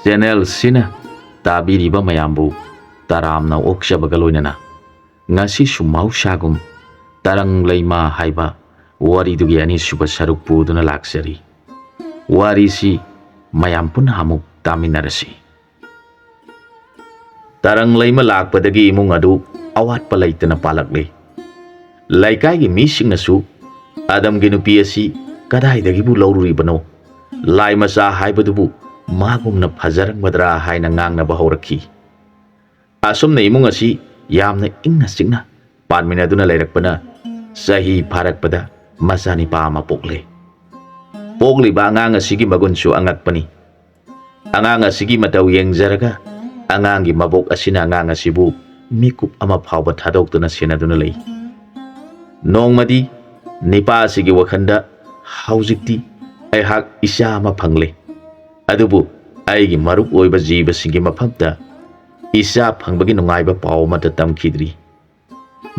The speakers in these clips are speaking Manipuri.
ꯆꯦꯅꯦꯜ ꯁꯤꯅ ꯇꯥꯕꯤꯔꯤꯕ ꯃꯌꯥꯝꯕꯨ ꯇꯔꯥꯝꯅ ꯑꯣꯛꯆꯕꯒ ꯂꯣꯏꯅꯅ ꯉꯁꯤꯁꯨ ꯃꯍꯧꯁꯥꯒꯨꯝ ꯇꯔꯪ ꯂꯩꯃ ꯍꯥꯏꯕ ꯋꯥꯔꯤꯗꯨꯒꯤ ꯑꯅꯤꯁꯨꯕ ꯁꯔꯨꯛ ꯄꯨꯗꯨꯅ ꯂꯥꯛꯆꯔꯤ꯫ ꯋꯥꯔꯤꯁꯤ ꯃꯌꯥꯝ ꯄꯨꯟꯅ ꯑꯃꯨꯛ ꯇꯥꯃꯤꯟꯅꯔꯁꯤ꯫ ꯇꯔꯪ ꯂꯩꯃ ꯂꯥꯛꯄꯗꯒꯤ ꯏꯃꯨꯡ ꯑꯗꯨ ꯑꯋꯥꯠꯄ ꯂꯩꯇꯅ ꯄꯥꯜꯂꯛꯂꯦ꯫ ꯂꯩꯀꯥꯏꯒꯤ ꯃꯤꯁꯤꯡꯅꯁꯨ ꯑꯗꯝꯒꯤ ꯅꯨꯄꯤ ꯑꯁꯤ ꯀꯗꯥꯏꯗꯒꯤꯕꯨ ꯂꯧꯔꯨꯔꯤꯕꯅꯣ, ꯂꯥꯏ ꯃꯆꯥ ꯍꯥꯏꯕꯗꯨꯕꯨ ꯃꯥꯒꯨꯝꯅ ꯐꯖꯔꯝꯒꯗ꯭ꯔꯥ ꯍꯥꯏꯅ ꯉꯥꯡꯅꯕ ꯍꯧꯔꯛꯈꯤ꯫ ꯑꯁꯨꯝꯅ ꯏꯃꯨꯡ ꯑꯁꯤ ꯌꯥꯝꯅ ꯏꯪꯅ ꯆꯤꯛꯅ ꯄꯥꯟꯃꯤꯟꯅꯗꯨꯅ ꯂꯩꯔꯛꯄꯅ ꯆꯍꯤ ꯐꯥꯔꯛꯄꯗ ꯃꯆꯥꯅꯤꯄꯥ ꯑꯃ ꯄꯣꯛꯂꯦ꯫ ꯄꯣꯛꯂꯤꯕ ꯑꯉꯥꯡ ꯑꯁꯤꯒꯤ ꯃꯒꯨꯟꯁꯨ ꯑꯉꯛꯄꯅꯤ꯫ ꯑꯉꯥꯡ ꯑꯁꯤꯒꯤ ꯃꯇꯧ ꯌꯦꯡꯖꯔꯒ ꯑꯉꯥꯡꯒꯤ ꯃꯕꯣꯛ ꯑꯁꯤꯅ ꯑꯉꯥꯡ ꯑꯁꯤꯕꯨ ꯃꯤꯀꯨꯞ ꯑꯃ ꯐꯥꯎꯕ ꯊꯥꯗꯣꯛꯇꯨꯅ ꯁꯦꯟꯅꯗꯨꯅ ꯂꯩ꯫ ꯅꯣꯡꯃꯗꯤ ꯅꯤꯄꯥ ꯑꯁꯤꯒꯤ ꯋꯥꯈꯜꯗ ꯍꯧꯖꯤꯛꯇꯤ ꯑꯩꯍꯥꯛ ꯏꯆꯥ ꯑꯃ ꯐꯪꯂꯦ, ꯑꯗꯨꯕꯨ ꯑꯩꯒꯤ ꯃꯔꯨꯞ ꯑꯣꯏꯕ ꯖꯤꯕꯁꯤꯡꯒꯤ ꯃꯐꯝꯗ ꯏꯆꯥ ꯐꯪꯕꯒꯤ ꯅꯨꯡꯉꯥꯏꯕ ꯄꯥꯎ ꯑꯃꯠꯇ ꯇꯝꯈꯤꯗ꯭ꯔꯤ꯫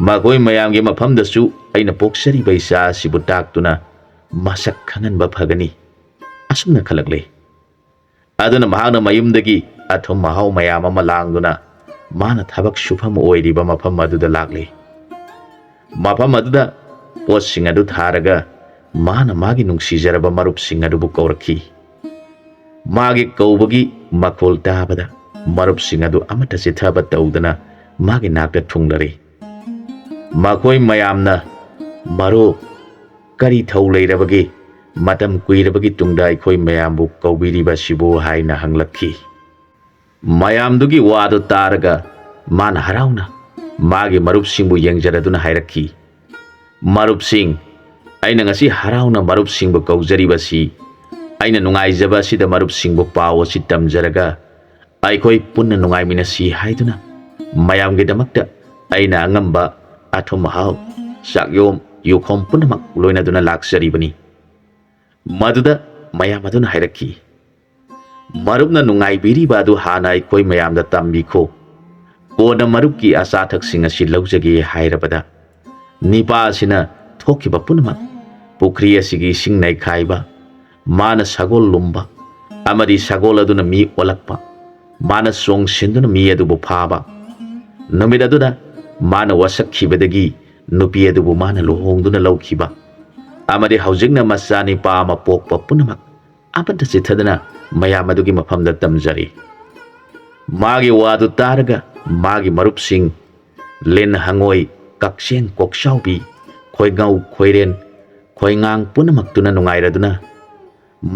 ꯃꯈꯣꯏ ꯃꯌꯥꯝꯒꯤ ꯃꯐꯝꯗꯁꯨ ꯑꯩꯅ ꯄꯣꯛꯆꯔꯤꯕ ꯏꯆꯥ ꯑꯁꯤꯕꯨ ꯇꯥꯛꯇꯨꯅ ꯃꯁꯛ ꯈꯪꯍꯟꯕ ꯐꯒꯅꯤ, ꯑꯁꯨꯝꯅ ꯈꯜꯂꯛꯂꯦ꯫ ꯑꯗꯨꯅ ꯃꯍꯥꯛꯅ ꯃꯌꯨꯝꯗꯒꯤ ꯑꯊꯨꯝ ꯑꯍꯥꯎ ꯃꯌꯥꯝ ꯑꯃ ꯂꯥꯡꯗꯨꯅ ꯃꯥꯅ ꯊꯕꯛ ꯁꯨꯐꯝ ꯑꯣꯏꯔꯤꯕ ꯃꯐꯝ ꯑꯗꯨꯗ ꯂꯥꯛꯂꯦ꯫ ꯃꯐꯝ ꯑꯗꯨꯗ ꯄꯣꯠꯁꯤꯡ ꯑꯗꯨ ꯊꯥꯔꯒ ꯃꯥꯅ ꯃꯥꯒꯤ ꯅꯨꯡꯁꯤꯖꯔꯕ ꯃꯔꯨꯞꯁꯤꯡ ꯑꯗꯨꯕꯨ ꯀꯧꯔꯛꯈꯤ꯫ ꯃꯥꯒꯤ ꯀꯧꯕꯒꯤ ꯃꯈꯣꯜ ꯇꯥꯕꯗ ꯃꯔꯨꯞꯁꯤꯡ ꯑꯗꯨ ꯑꯃꯠꯇ ꯆꯤꯠꯊꯕ ꯇꯧꯗꯅ ꯃꯥꯒꯤ ꯅꯥꯛꯇ ꯊꯨꯡꯂꯔꯦ꯫ ꯃꯈꯣꯏ ꯃꯌꯥꯝꯅ "ꯃꯔꯨꯞ, ꯀꯔꯤ ꯊꯧ ꯂꯩꯔꯕꯒꯦ? ꯃꯇꯝ ꯀꯨꯏꯔꯕꯒꯤ ꯇꯨꯡꯗ ꯑꯩꯈꯣꯏ ꯃꯌꯥꯝꯕꯨ ꯀꯧꯕꯤꯔꯤꯕ ꯑꯁꯤꯕꯨ?" ꯍꯥꯏꯅ ꯍꯪꯂꯛꯈꯤ꯫ ꯃꯌꯥꯝꯗꯨꯒꯤ ꯋꯥꯗꯨ ꯇꯥꯔꯒ ꯃꯥꯅ ꯍꯔꯥꯎꯅ ꯃꯥꯒꯤ ꯃꯔꯨꯞꯁꯤꯡꯕꯨ ꯌꯦꯡꯖꯔꯗꯨꯅ ꯍꯥꯏꯔꯛꯈꯤ, "ꯃꯔꯨꯞꯁꯤꯡ, ꯑꯩꯅ ꯉꯁꯤ ꯍꯔꯥꯎꯅ ꯃꯔꯨꯞꯁꯤꯡꯕꯨ ꯀꯧꯖꯔꯤꯕꯁꯤ ꯑꯩꯅ ꯅꯨꯡꯉꯥꯏꯖꯕ ꯑꯁꯤꯗ ꯃꯔꯨꯞꯁꯤꯡꯕꯨ ꯄꯥꯎ ꯑꯁꯤ ꯇꯝꯖꯔꯒ ꯑꯩꯈꯣই ꯄꯨꯟꯅ ꯅꯨꯡꯉꯥꯏꯃꯤꯟꯅꯁꯤ ꯍꯥꯏꯗꯨꯅ ꯃꯌꯥꯝꯒꯤꯗꯃꯛꯇ ꯑꯩꯅ ꯑꯉꯝꯕ ꯑꯊꯨꯝ ꯑꯍꯥꯎ, ꯆꯥꯛꯌꯣꯝ ꯌꯨꯈꯣꯝ ꯄꯨꯝꯅꯃꯛ ꯂꯣꯏꯅꯗꯨꯅ ꯂꯥꯛꯆꯔꯤꯕꯅꯤ." ꯃꯗꯨꯗ ꯃꯌꯥꯝ ꯑꯗꯨꯅ ꯍꯥꯏꯔꯛꯈꯤ, "ꯃꯔꯨꯞꯅ ꯅꯨꯡꯉꯥꯏꯕꯤꯔꯤꯕ ꯑꯗꯨ ꯍꯥꯟꯅ ꯑꯩꯈꯣꯏ ꯃꯌꯥꯝꯗ ꯇꯝꯕꯤꯈꯣ, ꯀꯣꯟꯅ ꯃꯔꯨꯞꯀꯤ ꯑꯆꯥ ꯑꯊꯛꯁꯤꯡ ꯑꯁꯤ ꯂꯧꯖꯒꯦ." ꯍꯥꯏꯔꯕꯗ ꯅꯤꯄꯥ ꯑꯁꯤꯅ ꯊꯣꯛꯈꯤꯕ ꯄꯨꯝꯅꯃꯛ, ꯄꯨꯈ꯭ꯔꯤ ꯑꯁꯤꯒꯤ ꯏꯁꯤꯡ ꯅꯩꯈꯥꯏꯕ, ꯃꯥꯅ ꯁꯒꯣꯜ ꯂꯨꯝꯕ ꯑꯃꯗꯤ ꯁꯒꯣꯜ ꯑꯗꯨꯅ ꯃꯤ ꯑꯣꯜꯂꯛꯄ, ꯃꯥꯅ ꯆꯣꯡꯁꯤꯟꯗꯨꯅ ꯃꯤ ꯑꯗꯨꯕꯨ ꯐꯥꯕ, ꯅꯨꯃꯤꯠ ꯑꯗꯨꯗ ꯃꯥꯅ ꯋꯥꯁꯛꯈꯤꯕꯗꯒꯤ ꯅꯨꯄꯤ ꯑꯗꯨꯕꯨ ꯃꯥꯅ ꯂꯨꯍꯣꯡꯗꯨꯅ ꯂꯧꯈꯤꯕ, ꯑꯃꯗꯤ ꯍꯧꯖꯤꯛꯅ ꯃꯆꯥꯅꯤꯄꯥ ꯑꯃ ꯄꯣꯛꯄ ꯄꯨꯝꯅꯃꯛ ꯑꯃꯠꯇ ꯆꯤꯠꯊꯗꯅ ꯃꯌꯥꯝ ꯑꯗꯨꯒꯤ ꯃꯐꯝꯗ ꯇꯝꯖꯔꯦ꯫ ꯃꯥꯒꯤ ꯋꯥꯗꯨ ꯇꯥꯔꯒ ꯃꯥꯒꯤ ꯃꯔꯨꯞꯁꯤꯡ ꯂꯤꯟ, ꯍꯪꯉꯣꯏ, ꯀꯛꯆꯦꯡ, ꯀꯣꯛꯆꯥꯎꯕꯤ, ꯈꯣꯏꯉꯧ, ꯈꯣꯏꯔꯦꯟ, ꯈꯣꯏꯉꯥꯡ ꯄꯨꯝꯅꯃꯛꯇꯨꯅ ꯅꯨꯡꯉꯥꯏꯔꯗꯨꯅ,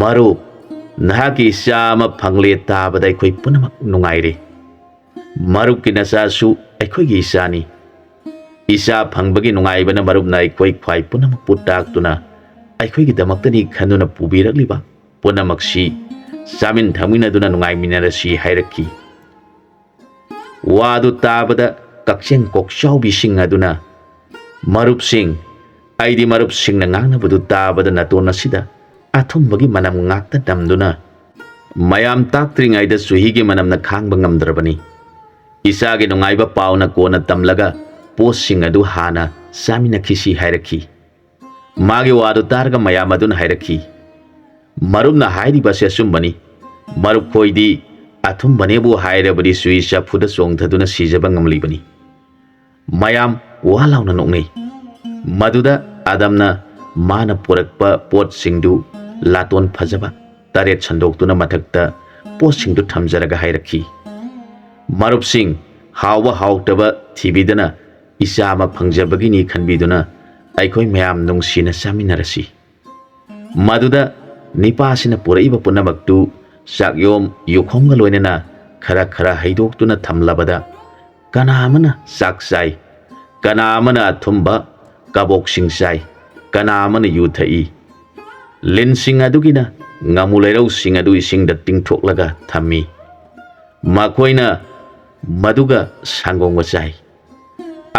"ꯃꯔꯨꯞ, ꯅꯍꯥꯛꯀꯤ ꯏꯆꯥ ꯑꯃ ꯐꯪꯂꯦ ꯇꯥꯕꯗ ꯑꯩꯈꯣꯏ ꯄꯨꯝꯅꯃꯛ ꯅꯨꯡꯉꯥꯏꯔꯦ꯫ ꯃꯔꯨꯞꯀꯤ ꯅꯆꯥꯁꯨ ꯑꯩꯈꯣꯏꯒꯤ ꯏꯆꯥꯅꯤ꯫ ꯏꯆꯥ ꯐꯪꯕꯒꯤ ꯅꯨꯡꯉꯥꯏꯕꯅ ꯃꯔꯨꯞꯅ ꯑꯩꯈꯣꯏ ꯈ꯭ꯋꯥꯏ ꯄꯨꯝꯅꯃꯛꯄꯨ ꯇꯥꯛꯇꯨꯅ ꯑꯩꯈꯣꯏꯒꯤꯗꯃꯛꯇꯅꯤ ꯈꯟꯗꯨꯅ ꯄꯨꯕꯤꯔꯛꯂꯤꯕ ꯄꯨꯝꯅꯃꯛꯁꯤ ꯆꯥꯃꯤꯟ ꯊꯛꯃꯤꯟꯅꯗꯨꯅ ꯅꯨꯡꯉꯥꯏꯃꯤꯟꯅꯔꯁꯤ" ꯍꯥꯏꯔꯛꯈꯤ꯫ ꯋꯥꯗꯨ ꯇꯥꯕꯗ ꯀꯛꯆꯦꯡ ꯀꯣꯛꯆꯥꯎꯕꯤꯁꯤꯡ ꯑꯗꯨꯅ, "ꯃꯔꯨꯞꯁꯤꯡ, ꯑꯩꯗꯤ ꯃꯔꯨꯞꯁꯤꯡꯅ ꯉꯥꯡꯅꯕꯗꯨ ꯇꯥꯕꯗ ꯅꯥꯇꯣꯟ ꯑꯁꯤꯗ ꯑꯊꯨꯝꯕꯒꯤ ꯃꯅꯝ ꯉꯥꯛꯇ ꯅꯝꯗꯨꯅ ꯃꯌꯥꯝ ꯇꯥꯛꯇ꯭ꯔꯤꯉꯩꯗ ꯆꯨꯍꯤꯒꯤ ꯃꯅꯝꯅ ꯈꯥꯡꯕ ꯉꯝꯗ꯭ꯔꯕꯅꯤ꯫ ꯏꯆꯥꯒꯤ ꯅꯨꯡꯉꯥꯏꯕ ꯄꯥꯎꯅ ꯀꯣꯟꯅ ꯇꯝꯂꯒ ꯄꯣꯠꯁꯤꯡ ꯑꯗꯨ ꯍꯥꯟꯅ ꯆꯥꯃꯤꯟꯅꯈꯤꯁꯤ" ꯍꯥꯏꯔꯛꯈꯤ꯫ ꯃꯥꯒꯤ ꯋꯥꯗꯨ ꯇꯥꯔꯒ ꯃꯌꯥꯝ ꯑꯗꯨꯅ ꯍꯥꯏꯔꯛꯈꯤ, "ꯃꯔꯨꯞꯅ ꯍꯥꯏꯔꯤꯕꯁꯤ ꯑꯆꯨꯝꯕꯅꯤ꯫ ꯃꯔꯨꯞ ꯈꯣꯏꯗꯤ ꯑꯊꯨꯝꯕꯅꯦꯕꯨ ꯍꯥꯏꯔꯕꯗꯤ ꯆꯨꯍꯤ ꯆꯐꯨꯗ ꯆꯣꯡꯊꯗꯨꯅ ꯁꯤꯖꯕ ꯉꯝꯂꯤꯕꯅꯤ." ꯃꯌꯥꯝ ꯋꯥ ꯂꯥꯎꯅ ꯅꯣꯛꯅꯩ꯫ ꯃꯗꯨꯗ ꯑꯗꯝꯅ ꯃꯥꯅ ꯄꯨꯔꯛꯄ ꯄꯣꯠꯁꯤꯡꯗꯨ ꯂꯥꯇꯣꯟ ꯐꯖꯕ ꯇꯔꯦꯠ ꯁꯟꯗꯣꯛꯇꯨꯅ ꯃꯊꯛꯇ ꯄꯣꯠꯁꯤꯡꯗꯨ ꯊꯝꯖꯔꯒ ꯍꯥꯏꯔꯛꯈꯤ, "ꯃꯔꯨꯞꯁꯤꯡ, ꯍꯥꯎꯕ ꯍꯥꯎꯇꯕ ꯊꯤꯕꯤꯗꯅ ꯏꯆꯥ ꯑꯃ ꯐꯪꯖꯕꯒꯤꯅꯤ ꯈꯟꯕꯤꯗꯨꯅ ꯑꯩꯈꯣꯏ ꯃꯌꯥꯝ ꯅꯨꯡꯁꯤꯅ ꯆꯥꯃꯤꯟꯅꯔꯁꯤ." ꯃꯗꯨꯗ ꯅꯤꯄꯥꯁꯤꯅ ꯄꯨꯔꯛꯏꯕ ꯄꯨꯝꯅꯃꯛꯇꯨ ꯆꯥꯛꯌꯣꯝ ꯌꯨꯈꯣꯝꯒ ꯂꯣꯏꯅꯅ ꯈꯔ ꯈꯔ ꯍꯩꯗꯣꯛꯇꯨꯅ ꯊꯝꯂꯕꯗ ꯀꯅꯥ ꯑꯃꯅ ꯆꯥꯛ ꯆꯥꯏ, ꯀꯅꯥ ꯑꯃꯅ ꯑꯊꯨꯝꯕ ꯀꯕꯣꯛꯁꯤꯡ ꯆꯥꯏ, ꯀꯅꯥ ꯑꯃꯅ ꯌꯨ ꯊꯛꯏ꯫ ꯂꯤꯟꯁꯤꯡ ꯑꯗꯨꯒꯤꯅ ꯉꯥꯃꯨ ꯂꯩꯔꯧꯁꯤꯡ ꯑꯗꯨ ꯏꯁꯤꯡꯗ ꯇꯤꯡꯊꯣꯛꯂꯒ ꯊꯝꯃꯤ, ꯃꯈꯣꯏꯅ ꯃꯗꯨꯒ ꯁꯪꯒꯣꯝꯒ ꯆꯥꯏ꯫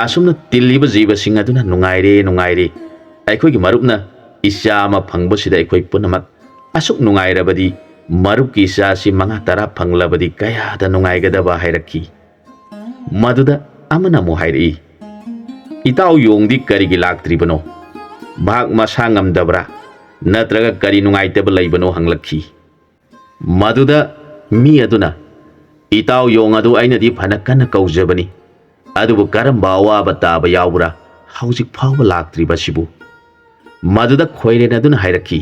ꯑꯁꯨꯝꯅ ꯇꯤꯜꯂꯤꯕ ꯖꯤꯕꯁꯤꯡ ꯑꯗꯨꯅ "ꯅꯨꯡꯉꯥꯏꯔꯦ, ꯅꯨꯡꯉꯥꯏꯔꯦ, ꯑꯩꯈꯣꯏꯒꯤ ꯃꯔꯨꯞꯅ ꯏꯆꯥ ꯑꯃ ꯐꯪꯕꯁꯤꯗ ꯑꯩꯈꯣꯏ ꯄꯨꯝꯅꯃꯛ ꯑꯁꯨꯛ ꯅꯨꯡꯉꯥꯏꯔꯕꯗꯤ ꯃꯔꯨꯞꯀꯤ ꯏꯆꯥꯁꯤ 5-10 ꯐꯪꯂꯕꯗꯤ ꯀꯌꯥꯗ ꯅꯨꯡꯉꯥꯏꯒꯗꯕ" ꯍꯥꯏꯔꯛꯈꯤ꯫ ꯃꯗꯨꯗ ꯑꯃꯅ ꯑꯃꯨꯛ ꯍꯥꯏꯔꯛꯏ, "ꯏꯇꯥꯎ ꯌꯣꯡꯗꯤ ꯀꯔꯤꯒꯤ ꯂꯥꯛꯇ꯭ꯔꯤꯕꯅꯣ? ꯃꯍꯥꯛ ꯃꯁꯥ ꯉꯝꯗꯕ꯭ꯔꯥ? ꯅꯠꯇ꯭ꯔꯒ ꯀꯔꯤ ꯅꯨꯡꯉꯥꯏꯇꯕ ꯂꯩꯕꯅꯣ?" ꯍꯪꯂꯛꯈꯤ꯫ ꯃꯗꯨꯗ mi aduna itaw yong adu aina di phanakana kaujabani adubu karamba awaba taba yawbra haujik phawba laktriba sibu maduda khoire na duna hairakhi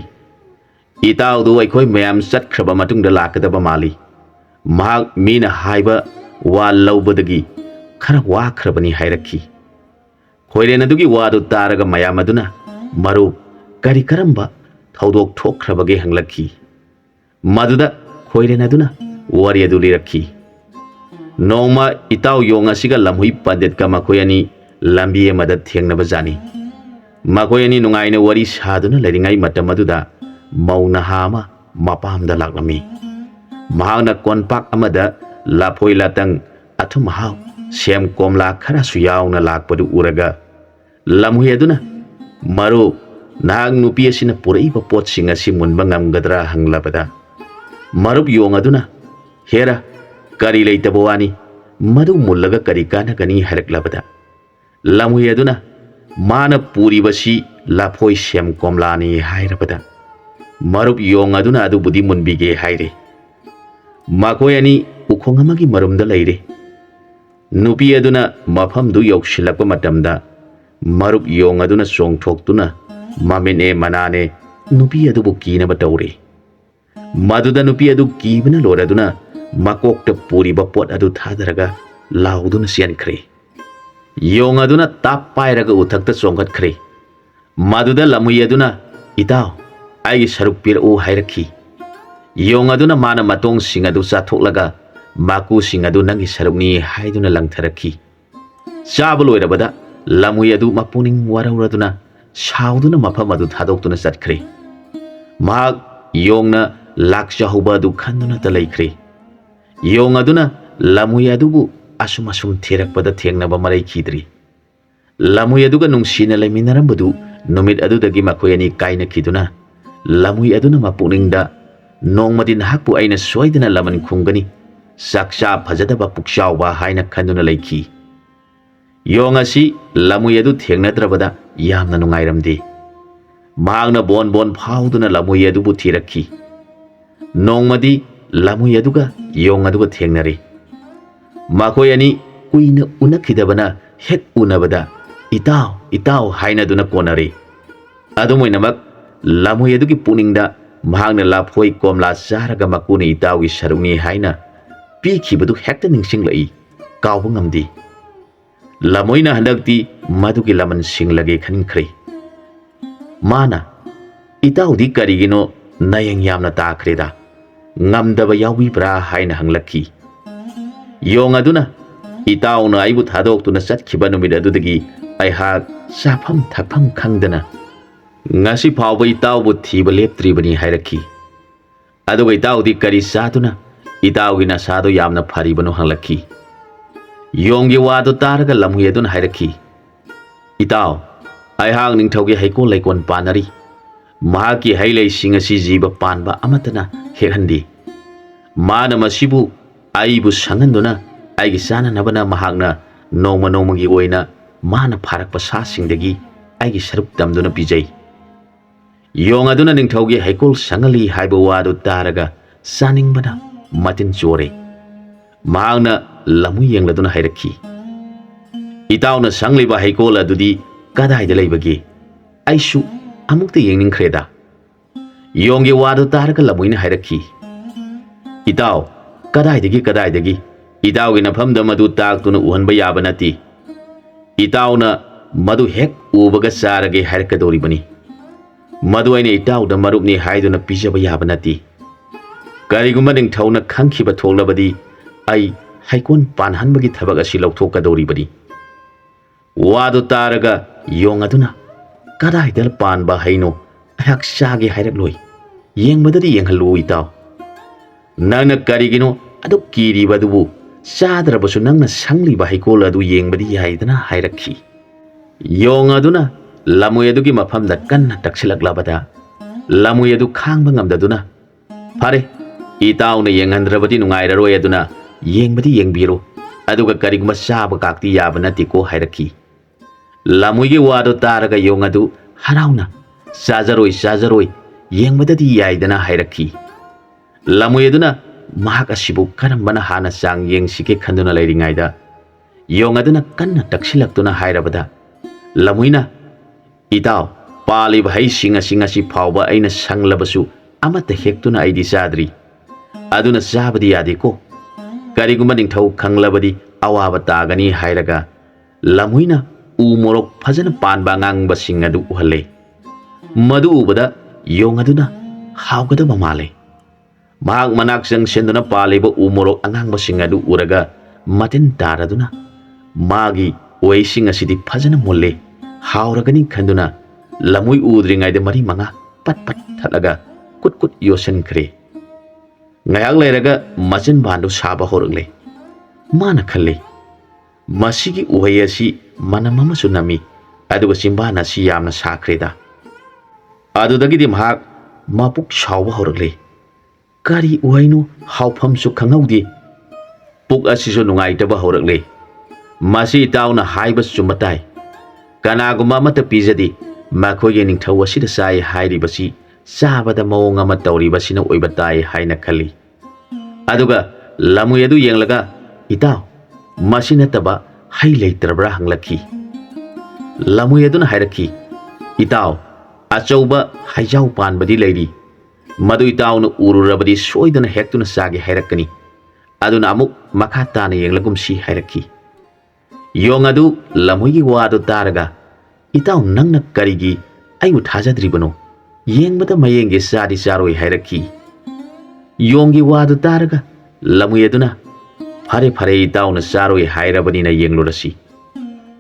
itaw du aikhoi mayam satkraba matungda lakadaba mali mahak mina haiba wa laubadagi khara wakhrabani hairakhi khoire na dugi wadu taraga mayam aduna maru kari karamba thaudok thokrabage hanglakhi maduda khoire na duna wari adu lirakhi noma itaw yong asiga lamhui pandet ka makoyani lambi amada thengnaba jani makoyani nungaina wari saduna leringai matam aduda mauna hama mapamda laklami mahangna konpak amada laphoi latang athum haw sem komla khara su yauna lakpadu uraga lamhui aduna maru nang nupi asina purai ba pot singa simunba ngamgadra hanglabada marup yong aduna hera kari leitaba wani madu mullaga kari kana gani haraklabada lamhui aduna mana puri basi laphoi sem komlani hairabada marup yong aduna adu budi munbige haire makoi ani ukhong amagi marumda leire nupi aduna mafam du yokshilakpa matamda marup yong aduna songthoktuna mamene manane nupi adu bukina batawre maduda nupi adu kibana loraduna makokta puriba pot adu thadaraga lauduna siankhre yong aduna tap pairaga uthakta chongkhatkre maduda lamui aduna itaw ai saruk pir u hairakhi yong aduna mana matong sing adu chathoklaga maku sing adu nangi sarukni haiduna langtharakhi chabalo irabada lamui adu mapuning warauraduna sauduna mafam adu thadoktuna chatkre mahak yongna lakcha huba adu khanduna ta laikre yong aduna lamui adubu asum asum thirakpada thengnaba marai khidri lamui aduga nungsina laiminarambadu numit adudagi makoi ani kaina khiduna lamui aduna mapuningda nongmadin hakpu aina soidana laman khungani sakcha phajadaba pukchawba haina khanduna laikhi yong asi lamui adu thengnadrabada yamna nungairamde mahangna bon bon phauduna lamui adubu thirakhi nongmadi lamui aduga yong aduga thengnare makoi ani kuina unakhidabana hek unabada itaw itaw haina duna konare adumoinamak lamui adugi puningda mahangna laphoi komla charaga makuni itawi sarungni haina pikhibadu hekta ningsinglai kawba ngamdi lamoina handakti madugi laman singlage khankhre mana itawdi karigino nayang yamna takreda ngamdaba yawibra haina hanglakhi yong aduna itawna aibu thadoktuna chatkhiba numit adudagi aihak safam thakpham khangdana ngasi phawba itawbu thiba leptribani hairakhi aduga itawdi kari satuna itawgi nasado yamna pharibano hanglakhi yonggi wadu taraga lamhui aduna hairakhi itaw aihak ningthaugi haikol laikon panari mahaki hailai singasi jiba panba amatana hekhandi mana masibu aibu sanganduna aigi sana nabana mahakna nongma nongmagi oina mana pharakpa sa singdagi aigi saruk tamduna pijai yong aduna ningthaugi haikol sangali haiba wadu taraga saningbana matin chore mahakna lamu yengladuna hairakhi itawna sangliba haikol adudi kadaida leibagi aisu amukta yengningkhreda yonggi wadu taraga lamuina hairakhi itaw kadaidagi itawgi nafamda madu taktuna uhanba yaba nati itawna madu hek ubaga sarage hairkadoribani madu aina itawda marupni haiduna pijaba yaba nati karigumba ningthawna khangkhiba thoklabadi ai haikon panhanbagi thabak asi lauthokadoribani wadu taraga yong aduna kadaidal panba haino ahak sage hairak yengbadadi yenghallu itaw nangna karigino adu kiriba dubu chadrabasu nangna sangliba haikol adu yengbadi yaidana hairakhi yong aduna lamui adugi mafamda kanna taksilaklabada lamui adu khangba ngamdaduna phare itawna yenghandrabadi nungairaroi aduna yengbadi yengbiro aduga kariguma chaba kakti yaba natiko hairakhi lamuigi wadu taraga yong adu harauna chajaroi yengbadadi yaidana hairakhi lamui aduna mahak asibu karambana hana sang yengsige khanduna leiringaida yong aduna kanna taksilaktuna hairabada lamuina itaw palib hai singa si phawba aina sanglabasu amata hektuna aidi sadri aduna sabadi yadiko kariguma ningthau khanglabadi awaba tagani hairaga lamuina u morok phajana panba ngangba singadu uhalle madu ubada yong aduna hawgadaba male mahak manak sang senduna paliba u morok angangba singadu uraga matin taraduna magi oising asidi phajana molle hawragani khanduna lamui udringaida mari manga pat pat thalaga kut kut yosen khre ngayak leiraga machin bandu saba horakle mana khalle masigi uhai asi manamama sunami aduga simbana si yamna sakreda adudagidi mahak mapuk shawba horakle kari uhainu hawpham su khangaudi puk asisu nungaitaba horakle masi tauna haiba sumatai kanaguma mata pizadi makoye ningthau asida sai hairibasi sabada mawong ama tawribasina oiba tai haina khali aduga lamu yadu yenglaga itaw masina taba hai leitrabra hanglaki lamu yaduna hairaki itaw achauba haijau panbadi leiri madu itawna ururabadi soidana hektuna sagi hairakani aduna amuk makha tana yenglagum si hairaki yong adu lamuigi wadu taraga itaw nangna karigi ayu thajadribano yengbada mayenge sadi saroi hairaki yonggi wadu taraga lamu yaduna phare phare itawna saroi hairabani na yenglurasi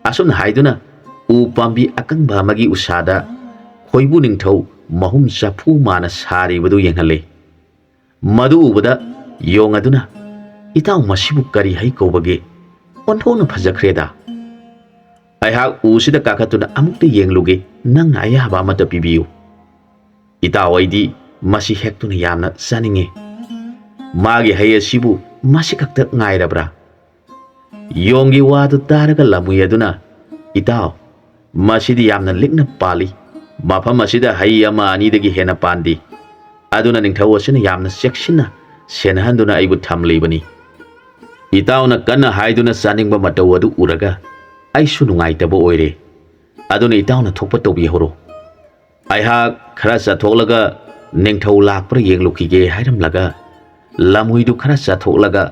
asun haiduna u pambi akangba magi usada khoibu ningthau mahum safu mana sari badu yenghalle madu ubada yong aduna itaw masibu kari hai kobage onthona phajakreda aihak usida kakatuna amukta yengluge nang ayaba mata pibiu itaw aidi masi hektuna yamna saninge magi haya sibu masi kakta ngairabra yonggi wadu taraga lamu yaduna itaw masidi yamna likna pali mafam asida hai ama ani dagi hena pandi aduna ningthau asina yamna seksina senhanduna aibu thamleibani itawna kanna haiduna saningba matau adu uraga aisu nungaitaba oire aduna itawna thokpa tobi horo aiha khara chatholaga ningthau lakpra yenglukige hairamlaga lamuidu khara chatholaga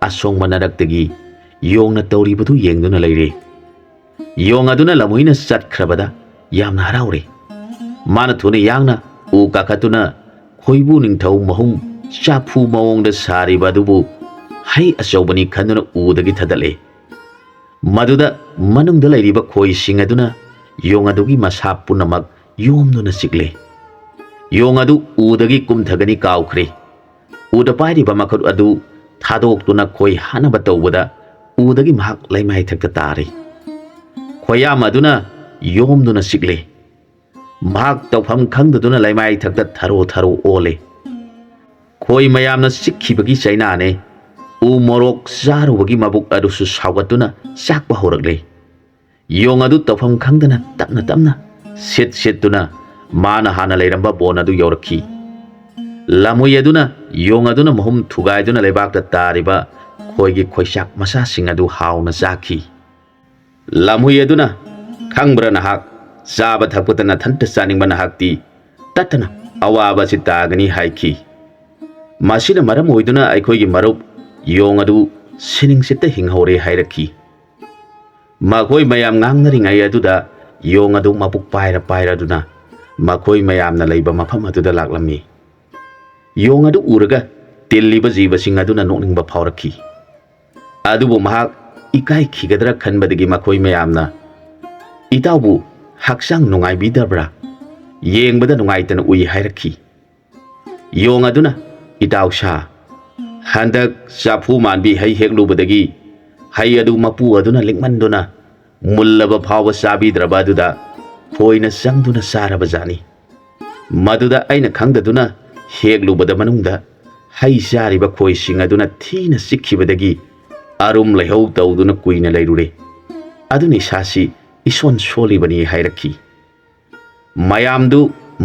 asong manaraktagi yongna tawribadu yengduna leire yong aduna lamuina chatkrabada yamna haraure mana thune yangna u kakatuna khoibu ningthau mahum chafu mawongda saribadubu hai achobani khanuna udagi thadale maduda manungda leiriba khoi singaduna yong adugi masa punamak yomduna sikle yong adu udagi kumthagani kaukhre uda pairiba makhut adu thadoktuna khoi hanaba tawbada udagi mahak laimai thakta tare khoyam aduna yomduna sikle mahak tawpham khangduna laimai thakta tharo tharo ole khoi mayamna sikhibagi chaina ne u morok zarubagi mabuk adusu sagatuna sakpa horakle yong adu tawpham khangdana tapna tapna set mana hana leiramba bon adu yorakhi lamu yaduna yong aduna mahum thugaiduna lebakta tariba khoigi khoisak masa sing adu hauna zakhi lamu yaduna khangbra nahak zaba thakpatana thanta saningbana hakti tatana awaba sitagani haiki masina maram oiduna aikhoigi marup yong adu sining sitta hinghore hairakhi makhoi mayam ngangnari ngai aduda yong adu mapuk paira duna makhoi mayamna leiba mafam aduda laklami yong adu uraga tilliba jiba sing aduna nokningba phaurakhi adubu mahak ikai khigadra khanbadagi makhoi mayamna itabu haksang nungai bidabra yengbada nungaitana ui hairakhi yong aduna itaw sha handak safu manbi hai heklubadagi hai adu mapu aduna lingmanduna mullaba phawa sabidraba aduda foina sangduna saraba jani maduda aina khangdaduna heklubada manungda hai sariba khoi sing aduna thina sikhibadagi arum lehau tawduna kuina leirure aduni sasi ison solibani hairakhi mayamdu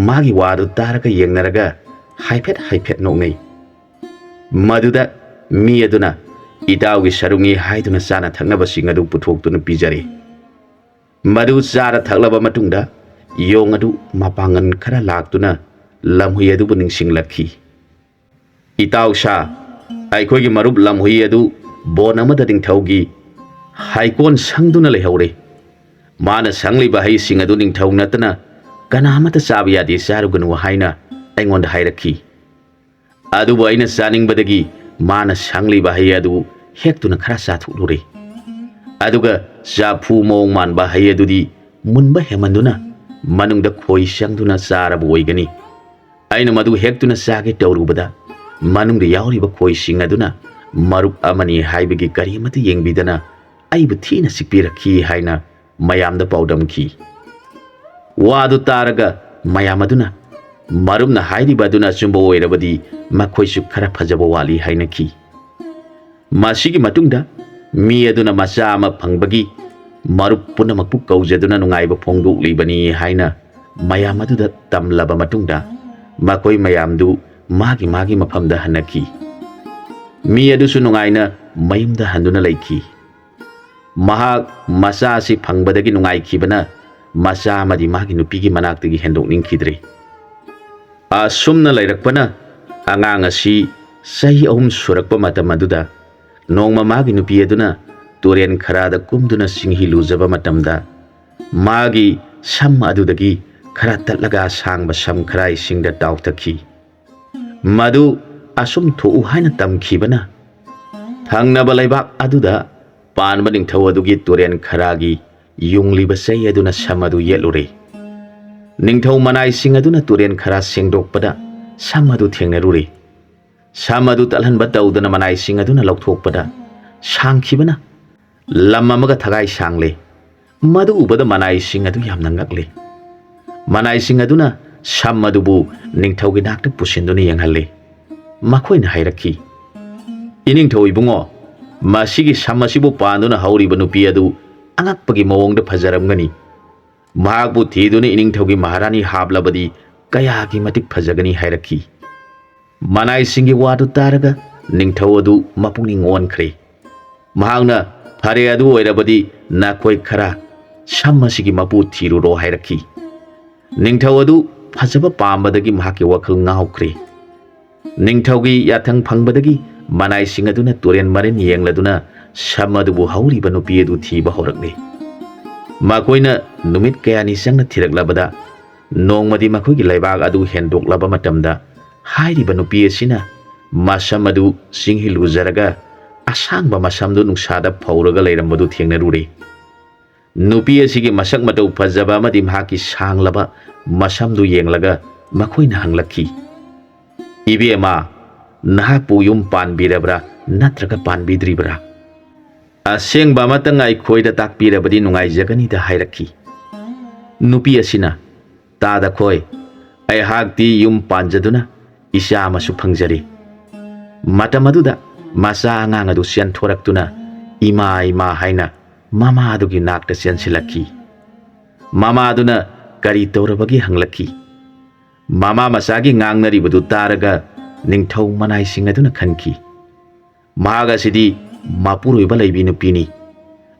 magi wadu taraga yengnaraga haipet nongnei Maduda mi aduna itaogi sarungi haiduna sana thaknabasing adu puthokduna pijari. Madu chara thaklaba matungda yong adu mapangan khara laktuna lamhui adu bu ningsinglakhi. Itao sha aikhogi marup lamhui adu bon amada ningthaugi haikon sangduna lehore. Mana sangliba hai sing adu ningthau natana kanamata chabu yade saruganu haina aingonda hairakhi. Adubu aina chaningbadagi mana sangliba hai adu hektuna khara chathulure. Aduga chafu mong manba hai adudi munba hemanduna manungda khoi sangduna charabu oigani. Aina madu hektuna chage tawrubada manungda yauriba khoi sing aduna marup amani haibagi karimata yengbidana aibu thina sikpirakhi haina mayamda paudamki. Wadu taraga mayamaduna marumna hairiba aduna chumba oirabadi makhoisu khara phajaba wali hainaki. Masigi matungda mi aduna macha ama phangbagi marup punamakpu kaujaduna nungaiba phongdoklibani haina mayam aduda tamlaba matungda makoi mayamdu magi mafamda hanaki. Mi adusu nungaina mayumda handuna laiki. Mahak macha asi phangbadagi nungaikhibana macha amadi magi nupigi manaktagi hendokningkhidre. Asumna lairakpana angang asi sahi ahum surakpa matam aduda nongma magi nupi aduna turen kharada kumduna singhi luzaba matamda magi sam adudagi khara tatlaga sangba sam kharai singda tawtakhi. Madu asum tho'u haina tamkhibana thangnaba laibak aduda panba ningthau adugi turen kharagi yungliba sai aduna samadu yelure. Ningthau manai sing aduna turen khara sengdokpada samadu thengnarure. Samadu talhanba tawdana manai sing aduna lokthokpada sangkhibana lam amaga thagai sangle. Madu ubada manai sing adu yamna ngakle. Manai sing aduna samadubu ningthaugi nakta pusinduna yenghalle. Makhoina hairakhi. Iningthau ibungo masigi samasibu panduna hauriba nupi adu angakpagi mawongda phajaramgani. Mahakbu thiduna iningthaugi maharani hablabadi kayagi matik phajagani hairakhi. Manai singi wadu taraga ningthau adu mapungning onkhre. Mahakna phare adu oirabadi nakhoi khara samasigi mapu thiruro hairakhi. Ningthau adu phajaba pambadagi mahaki wakhal ngaukhre. Ningthaugi yathang phangbadagi manai sing aduna turen marin yengladuna samadubu hauriba nupi adu thiba horakle. Makoina numit kayani sangna thiraklabada nongmadi makhoigi laibak adu hendoklaba matamda hairiba nupi asina masam adu singhi luzaraga asangba masamdu nungsada phauraga lairambadu thengnarure. Nupi asigi masak matau phajaba amadi mahaki sanglaba masamdu yenglaga makhoina hanglakhi. Ibema nahakpu yum panbirabra natraga panbidribra. Asengba matang aikhoida takpirabadi nungaijagani da hairakhi. Nupi asina tada khoi aihakti yum panjaduna isa amasu phangjari. Matamaduda masa angang adu sian thoraktuna ima haina mama adugi nakta sian silakhi. Mama aduna kari tawrabagi hanglakhi. Mama masagi ngangnaribadu taraga ningthau manai sing aduna khankhi. Maga sidi mapuroiba laibi nupini.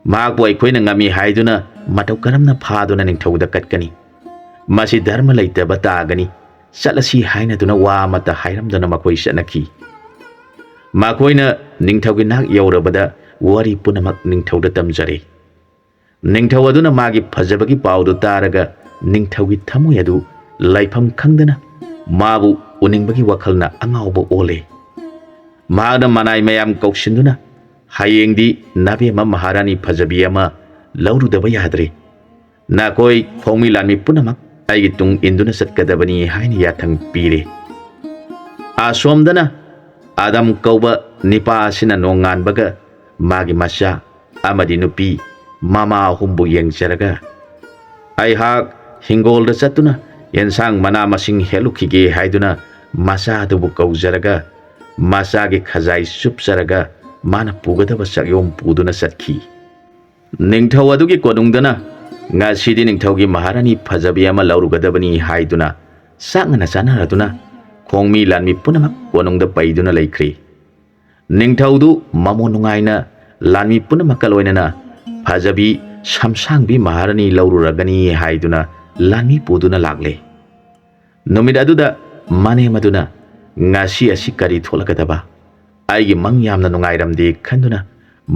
Magbu aikhoina ngami haiduna matau karamna phaduna ningthauda katkani. Masi dharma laitaba taagani. Salasi haina duna wa mata hairamdana makhoi sanakhi. Makhoina ningthaugi nak yaurabada wari punamak ningthauda tamjare. Ningthau aduna magi phajabagi paudu taraga ningthaugi thamoi adu laifam khangdana mabu uningbagi wakhalna angauba ole. Magna manai mayam kaushinduna hayengdi nabi ama maharani phajabi ama laurudaba yadre. Nakoi khongmi lanmi punamak aigi tung induna satkadabani haina yathang pire. Asomdana Adam kauba nipa asina nonganbaga magi masha amadi nupi mama humbu yengcharaga. Aihak hingolda chatuna yensang mana masing helukhige haiduna masa adubu kaujaraga masagi khajai supsaraga mana pugadaba sakyom puduna satkhi. Ningthau adugi konungdana ngasidi ningthaugi maharani phajabi ama laurugadabani haiduna sangna chanaraduna khongmi lanmi punamak konungda paiduna laikhri. ꯅꯤꯡꯊꯧꯗꯨ ꯃꯃꯣꯟ ꯅꯨꯡꯉꯥꯏꯅ ꯂꯥꯟꯃꯤ ꯄꯨꯝꯅꯃꯛꯀ ꯂꯣꯏꯅꯅ ꯐꯖꯕꯤ ꯁꯝꯁꯥꯡꯕꯤ ꯃꯍꯥꯔꯥꯅꯤ ꯂꯧꯔꯨꯔꯒꯅꯤ ꯍꯥꯏꯗꯨꯅ ꯂꯥꯟꯃꯤ ꯄꯨꯗꯨꯅ ꯂꯥꯛꯂꯦ꯫ ꯅꯨꯃꯤꯠ ꯑꯗꯨꯗ ꯃꯅꯦꯝ ꯑꯗꯨꯅ ꯉꯁꯤ ꯑꯁꯤ ꯀꯔꯤ ꯊꯣꯛꯂꯛꯀꯗꯕ ꯑꯩꯒꯤ ꯃꯪ ꯌꯥꯝꯅ ꯅꯨꯡꯉꯥꯏꯔꯝꯗꯦ ꯈꯟꯗꯨꯅ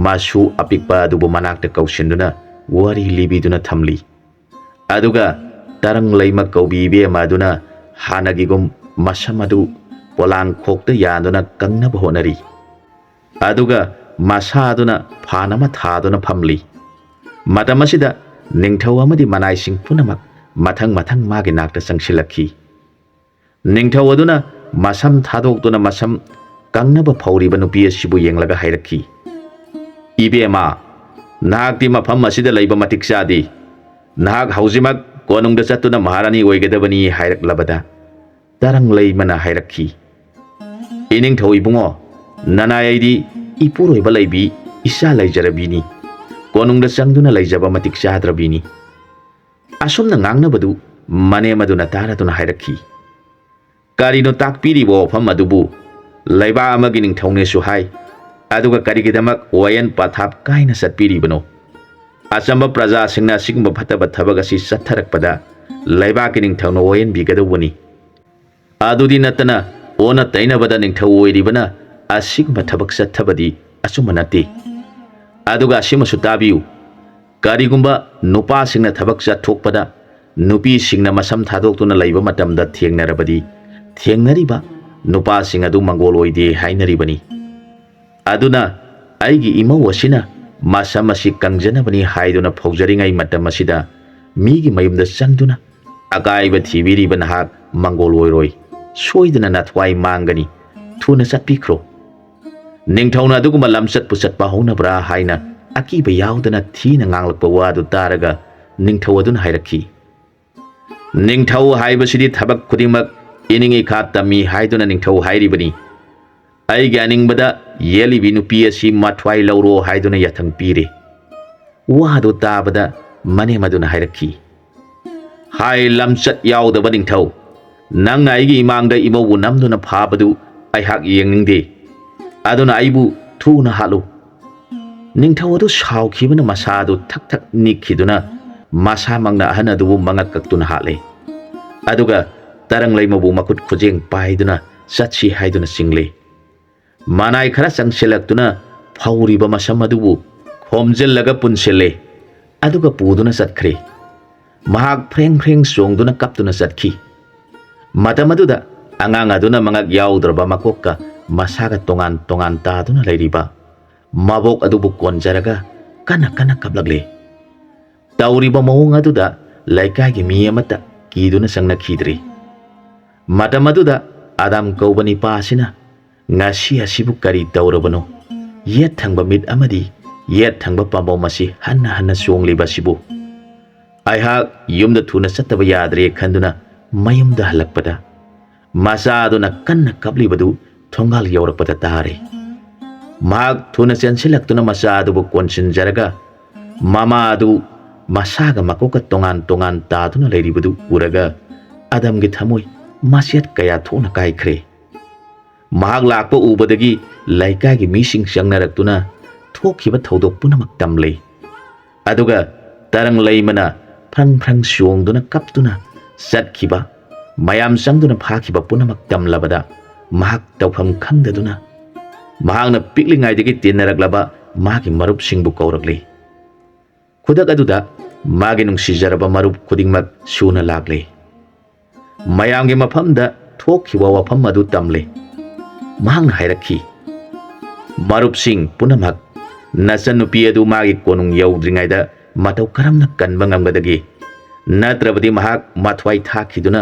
ꯃꯁꯨ ꯑꯄꯤꯛꯄ ꯑꯗꯨꯕꯨ ꯃꯅꯥꯛꯇ ꯀꯧꯁꯤꯟꯗꯨꯅ ꯋꯥꯔꯤ ꯂꯤꯕꯤꯗꯨꯅ ꯊꯝꯂꯤ꯫ ꯑꯗꯨꯒ ꯇꯔꯪ ꯂꯩꯃ ꯀꯧꯕꯤ ꯏꯕꯦꯝꯃ ꯑꯗꯨꯅ ꯍꯥꯟꯅꯒꯤꯒꯨꯝ ꯃꯁꯝ ꯑꯗꯨ ꯄꯣꯂꯥꯡꯈꯣꯛꯇ ꯌꯥꯟꯗꯨꯅ ꯀꯪꯅꯕ ꯍꯣꯠꯅꯔꯤ꯫ ꯑꯗꯨꯒ ꯃꯁꯥ ꯑꯗꯨꯅ ꯐꯥꯟ ꯑꯃ ꯊꯥꯗꯨꯅ ꯐꯝꯂꯤ꯫ ꯃꯇꯝ ꯑꯁꯤꯗ ꯅꯤꯡꯊꯧ ꯑꯃꯗꯤ ꯃꯅꯥꯏꯁꯤꯡ ꯄꯨꯝꯅꯃꯛ ꯃꯊꯪ ꯃꯊꯪ ꯃꯥꯒꯤ ꯅꯥꯛꯇ ꯆꯪꯁꯤꯜꯂꯛꯈꯤ꯫ ꯅꯤꯡꯊꯧ ꯑꯗꯨꯅ ꯃꯁꯝ ꯊꯥꯗꯣꯛꯇꯨꯅ ꯃꯁꯝ ꯀꯪꯅꯕ ꯐꯧꯔꯤꯕ ꯅꯨꯄꯤ ꯑꯁꯤꯕꯨ ꯌꯦꯡꯂꯒ ꯍꯥꯏꯔꯛꯈꯤ, ꯏꯕꯦꯝꯃ, ꯅꯍꯥꯛꯇꯤ ꯃꯐꯝ ꯑꯁꯤꯗ ꯂꯩꯕ ꯃꯇꯤꯛ ꯆꯥꯗꯦ꯫ ꯅꯍꯥꯛ ꯍꯧꯖꯤꯛꯃꯛ ꯀꯣꯅꯨꯡꯗ ꯆꯠꯇꯨꯅ ꯃꯍꯥꯔꯥꯅꯤ ꯑꯣꯏꯒꯗꯕꯅꯤ ꯍꯥꯏꯔꯛꯂꯕꯗ ꯇꯔꯪ ꯂꯩꯃꯅ ꯍꯥꯏꯔꯛꯈꯤ, ꯏꯅꯤꯡꯊꯧ ꯏꯕꯨꯡꯉꯣ, ꯅꯅꯥꯏ ꯑꯩꯗꯤ ꯏꯄꯨꯔꯣꯏꯕ ꯂꯩꯕꯤ ꯏꯆꯥ ꯂꯩꯖꯔꯕꯤꯅꯤ꯫ ꯀꯣꯅꯨꯡꯗ ꯆꯪꯗꯨꯅ ꯂꯩꯖꯕ ꯃꯇꯤꯛ ꯆꯥꯗ꯭ꯔꯕꯤꯅꯤ꯫ ꯑꯁꯨꯝꯅ ꯉꯥꯡꯅꯕꯗꯨ ꯃꯅꯦꯝ ꯑꯗꯨꯅ ꯇꯥꯔꯗꯨꯅ ꯍꯥꯏꯔꯛꯈꯤ, ꯀꯔꯤꯅꯣ ꯇꯥꯛꯄꯤꯔꯤꯕ ꯋꯥꯐꯝ ꯑꯗꯨꯕꯨ? ꯂꯩꯕꯥꯛ ꯑꯃꯒꯤ ꯅꯤꯡꯊꯧꯅꯦꯁꯨ ꯍꯥꯏ, ꯑꯗꯨꯒ ꯀꯔꯤꯒꯤꯗꯃꯛ ꯋꯥꯌꯦꯜ ꯄꯊꯥꯞ ꯀꯥꯏꯅ ꯆꯠꯄꯤꯔꯤꯕꯅꯣ? ꯑꯆꯝꯕ ꯄ꯭ꯔꯖꯥꯁꯤꯡꯅ ꯑꯁꯤꯒꯨꯝꯕ ꯐꯠꯇꯕ ꯊꯕꯛ ꯑꯁꯤ ꯆꯠꯊꯔꯛꯄꯗ ꯂꯩꯕꯥꯛꯀꯤ ꯅꯤꯡꯊꯧꯅ ꯋꯥꯌꯦꯟꯕꯤꯒꯗꯧꯕꯅꯤ꯫ ꯑꯗꯨꯗꯤ ꯅꯠꯇꯅ ꯑꯣꯟꯅ ꯇꯩꯅꯕꯗ ꯅꯤꯡꯊꯧ ꯑꯣꯏꯔꯤꯕꯅ ꯑꯁꯤꯒꯨꯝꯕ ꯊꯕꯛ ꯆꯠꯊꯕꯗꯤ ꯑꯆꯨꯝꯕ ꯅꯠꯇꯦ꯫ ꯑꯗꯨꯒ ꯑꯁꯤꯃꯁꯨ ꯇꯥꯕꯤꯌꯨ, ꯀꯔꯤꯒꯨꯝꯕ ꯅꯨꯄꯥꯁꯤꯡꯅ ꯊꯕꯛ ꯆꯠꯊꯣꯛꯄꯗ ꯅꯨꯄꯤꯁꯤꯡꯅ ꯃꯁꯝ ꯊꯥꯗꯣꯛꯇꯨꯅ ꯂꯩꯕ ꯃꯇꯝꯗ ꯊꯦꯡꯅꯔꯕꯗꯤ ꯊꯦꯡꯅꯔꯤꯕ ꯅꯨꯄꯥꯁꯤꯡ ꯑꯗꯨ ꯃꯪꯒꯣꯜ ꯑꯣꯏꯗꯦ ꯍꯥꯏꯅꯔꯤꯕꯅꯤ꯫ ꯑꯗꯨꯅ ꯑꯩꯒꯤ ꯏꯃꯧ ꯑꯁꯤꯅ ꯃꯁꯝ ꯑꯁꯤ ꯀꯪꯖꯅꯕꯅꯤ ꯍꯥꯏꯗꯨꯅ ꯐꯧꯖꯔꯤꯉꯩ ꯃꯇꯝ ꯑꯁꯤꯗ ꯃꯤꯒꯤ ꯃꯌꯨꯝꯗ ꯆꯪꯗꯨꯅ ꯑꯀꯥꯏꯕ ꯊꯤꯕꯤꯔꯤꯕ ꯅꯍꯥꯛ ꯃꯪꯒꯣꯜ ꯑꯣꯏꯔꯣꯏ, ꯁꯣꯏꯗꯅ ꯅꯊ꯭ꯋꯥꯏ ꯃꯥꯡꯒꯅꯤ, ꯊꯨꯅ ꯆꯠꯄꯤꯈ꯭ꯔꯣ꯫ ꯅꯤꯡꯊꯧꯅ ꯑꯗꯨꯒꯨꯝꯕ ꯂꯝꯆꯠꯄꯨ ꯆꯠꯄ ꯍꯧꯅꯕ꯭ꯔꯥ ꯍꯥꯏꯅ ꯑꯀꯤꯕ ꯌꯥꯎꯗꯅ ꯊꯤꯅ ꯉꯥꯡꯂꯛꯄ ꯋꯥꯗꯨ ꯇꯥꯔꯒ ꯅꯤꯡꯊꯧ ꯑꯗꯨꯅ ꯍꯥꯏꯔꯛꯈꯤ, ꯅꯤꯡꯊꯧ ꯍꯥꯏꯕꯁꯤꯗꯤ ꯊꯕꯛ ꯈꯨꯗꯤꯡꯃꯛ ꯏꯅꯤꯡ ꯏꯈꯥ ꯇꯝꯃꯤ ꯍꯥꯏꯗꯨꯅ ꯅꯤꯡꯊꯧ ꯍꯥꯏꯔꯤꯕꯅꯤ꯫ ꯑꯩꯒꯤ ꯑꯅꯤꯡꯕꯗ ꯌꯦꯠꯂꯤꯕꯤ ꯅꯨꯄꯤ ꯑꯁꯤ ꯃꯊ꯭ꯋꯥꯏ ꯂꯧꯔꯣ ꯍꯥꯏꯗꯨꯅ ꯌꯥꯊꯪ ꯄꯤꯔꯦ꯫ ꯋꯥꯗꯨ ꯇꯥꯕꯗ ꯃꯅꯦꯝ ꯑꯗꯨꯅ ꯍꯥꯏꯔꯛꯈꯤ, ꯍꯥꯏ ꯂꯝꯆꯠ ꯌꯥꯎꯗꯕ ꯅꯤꯡꯊꯧ, ꯅꯪꯅ ꯑꯩꯒꯤ ꯏꯃꯥꯡꯗ ꯏꯃꯧꯕꯨ ꯅꯝꯗꯨꯅ ꯐꯥꯕꯗꯨ ꯑꯩꯍꯥꯛ ꯌꯦꯡꯅꯤꯡꯗꯦ꯫ ꯑꯗꯨꯅ ꯑꯩꯕꯨ ꯊꯨꯅ ꯍꯥꯠꯂꯨ꯫ ꯅꯤꯡꯊꯧ ꯑꯗꯨ ꯁꯥꯎꯈꯤꯕꯅ ꯃꯁꯥ ꯑꯗꯨ ꯊꯛ ꯊꯛ ꯅꯤꯛꯈꯤꯗꯨꯅ ꯃꯁꯥꯃꯛꯅ ꯑꯍꯟ ꯑꯗꯨꯕꯨ ꯃꯉꯛ ꯀꯛꯇꯨꯅ ꯍꯥꯠꯂꯦ꯫ ꯑꯗꯨꯒ ꯇꯔꯪ ꯂꯩꯃꯕꯨ ꯃꯈꯨꯠ ꯈꯨꯖꯦꯡ ꯄꯥꯏꯗꯨꯅ ꯆꯠꯁꯤ ꯍꯥꯏꯗꯨꯅ ꯆꯤꯡꯂꯦ꯫ ꯃꯅꯥꯏ ꯈꯔ ꯆꯪꯁꯤꯜꯂꯛꯇꯨꯅ ꯐꯧꯔꯤꯕ ꯃꯁꯝ ꯑꯗꯨꯕꯨ ꯈꯣꯝꯖꯤꯜꯂꯒ ꯄꯨꯟꯁꯤꯜꯂꯦ꯫ ꯑꯗꯨꯒ ꯄꯨꯗꯨꯅ ꯆꯠꯈ꯭ꯔꯦ꯫ ꯃꯍꯥꯛ ꯐ꯭ꯔꯦꯡ ꯐ꯭ꯔꯦꯡ ꯆꯣꯡꯗꯨꯅ ꯀꯞꯇꯨꯅ ꯆꯠꯈꯤ꯫ ꯃꯇꯝ ꯑꯗꯨꯗ ꯑꯉꯥꯡ ꯑꯗꯨꯅ ꯃꯉꯛ ꯌꯥꯎꯗ꯭ꯔꯕ ꯃꯀꯣꯛꯀ ꯃꯁꯥꯒ ꯇꯣꯉꯥꯟ ꯇꯣꯉꯥꯟ ꯇꯥꯗꯨꯅ ꯂꯩꯔꯤꯕ ꯃꯕꯣꯛ ꯑꯗꯨꯕꯨ ꯀꯣꯟꯖꯔꯒ ꯀꯟꯅ ꯀꯟꯅ ꯀꯞꯂꯛꯂꯦ꯫ ꯇꯧꯔꯤꯕ ꯃꯑꯣꯡ ꯑꯗꯨꯗ ꯂꯩꯀꯥꯏꯒꯤ ꯃꯤ ꯑꯃꯠꯇ ꯀꯤꯗꯨꯅ ꯆꯪꯅꯈꯤꯗ꯭ꯔꯦ꯫ ꯃꯇꯝ ꯑꯗꯨꯗ ꯑꯗꯝ ꯀꯧꯕ ꯅꯤꯄꯥ ꯑꯁꯤꯅ ꯉꯁꯤ ꯑꯁꯤꯕꯨ ꯀꯔꯤ ꯇꯧꯔꯕꯅꯣ? ꯌꯦꯠ ꯊꯪꯕ ꯃꯤꯠ ꯑꯃꯗꯤ ꯌꯦꯠ ꯊꯪꯕ ꯄꯥꯝꯕꯣꯝ ꯑꯁꯤ ꯍꯟꯅ ꯍꯟꯅ ꯆꯣꯡꯂꯤꯕ ꯑꯁꯤꯕꯨ? ꯑꯩꯍꯥꯛ ꯌꯨꯝꯗ ꯊꯨꯅ ꯆꯠꯇꯕ ꯌꯥꯗ꯭ꯔꯦ ꯈꯟꯗꯨꯅ ꯃꯌꯨꯝꯗ ꯍꯜꯂꯛꯄꯗ ꯃꯆꯥ ꯑꯗꯨꯅ ꯀꯟꯅ ꯀꯞꯂꯤꯕꯗꯨ ꯊꯣꯡꯒꯥꯜ ꯌꯧꯔꯛꯄꯗ ꯇꯥꯔꯦ꯫ ꯃꯍꯥꯛ ꯊꯨꯅ ꯆꯦꯟꯁꯤꯜꯂꯛꯇꯨꯅ ꯃꯆꯥ ꯑꯗꯨꯕꯨ ꯀꯣꯟꯁꯤꯟꯖꯔꯒ ꯃꯃꯥ ꯑꯗꯨ ꯃꯁꯥꯒ ꯃꯀꯣꯛꯀ ꯇꯣꯉꯥꯟ ꯇꯣꯉꯥꯟ ꯇꯥꯗꯨꯅ ꯂꯩꯔꯤꯕꯗꯨ ꯎꯔꯒ ꯑꯗꯝꯒꯤ ꯊꯃꯣꯏ ꯃꯆꯦꯠꯀꯌꯥ ꯊꯣꯛꯅ ꯀꯥꯏꯈ꯭ꯔꯦ꯫ ꯃꯍꯥꯛ ꯂꯥꯛꯄ ꯎꯕꯗꯒꯤ ꯂꯩꯀꯥꯏꯒꯤ ꯃꯤꯁꯤꯡ ꯆꯪꯅꯔꯛꯇꯨꯅ ꯊꯣꯛꯈꯤꯕ ꯊꯧꯗꯣꯛ ꯄꯨꯝꯅꯃꯛ ꯇꯝꯂꯦ꯫ ꯑꯗꯨꯒ ꯇꯔꯪ ꯂꯩꯃꯅ ꯐ꯭ꯔꯪ ꯐ꯭ꯔꯪ ꯆꯣꯡꯗꯨꯅ ꯀꯞꯇꯨꯅ ꯆꯠꯈꯤꯕ ꯃꯌꯥꯝ ꯆꯪꯗꯨꯅ ꯐꯥꯈꯤꯕ ꯄꯨꯝꯅꯃꯛ ꯇꯝꯂꯕꯗ ꯃꯍꯥꯛ ꯇꯧꯐꯝ ꯈꯪꯗꯗꯨꯅ ꯃꯍꯥꯛꯅ ꯄꯤꯛꯂꯤꯉꯩꯗꯒꯤ ꯇꯤꯟꯅꯔꯛꯂꯕ ꯃꯥꯒꯤ ꯃꯔꯨꯞꯁꯤꯡꯕꯨ ꯀꯧꯔꯛꯂꯦ꯫ ꯈꯨꯗꯛ ꯑꯗꯨꯗ ꯃꯥꯒꯤ ꯅꯨꯡꯁꯤꯖꯔꯕ ꯃꯔꯨꯞ ꯈꯨꯗꯤꯡꯃꯛ ꯁꯨꯅ ꯂꯥꯛꯂꯦ꯫ ꯃꯌꯥꯝꯒꯤ ꯃꯐꯝꯗ ꯊꯣꯛꯈꯤꯕ ꯋꯥꯐꯝ ꯑꯗꯨ ꯇꯝꯂꯦ꯫ ꯃꯍꯥꯛꯅ ꯍꯥꯏꯔꯛꯈꯤ, ꯃꯔꯨꯞꯁꯤꯡ ꯄꯨꯝꯅꯃꯛ, ꯅꯆꯟꯅꯨꯄꯤ ꯑꯗꯨ ꯃꯥꯒꯤ ꯀꯣꯅꯨꯡ ꯌꯧꯗ꯭ꯔꯤꯉꯩꯗ ꯃꯇꯧ ꯀꯔꯝꯅ ꯀꯟꯕ ꯉꯝꯒꯗꯒꯦ? ꯅꯠꯇ꯭ꯔꯕꯗꯤ ꯃꯍꯥꯛ ꯃꯊ꯭ꯋꯥꯏ ꯊꯥꯈꯤꯗꯨꯅ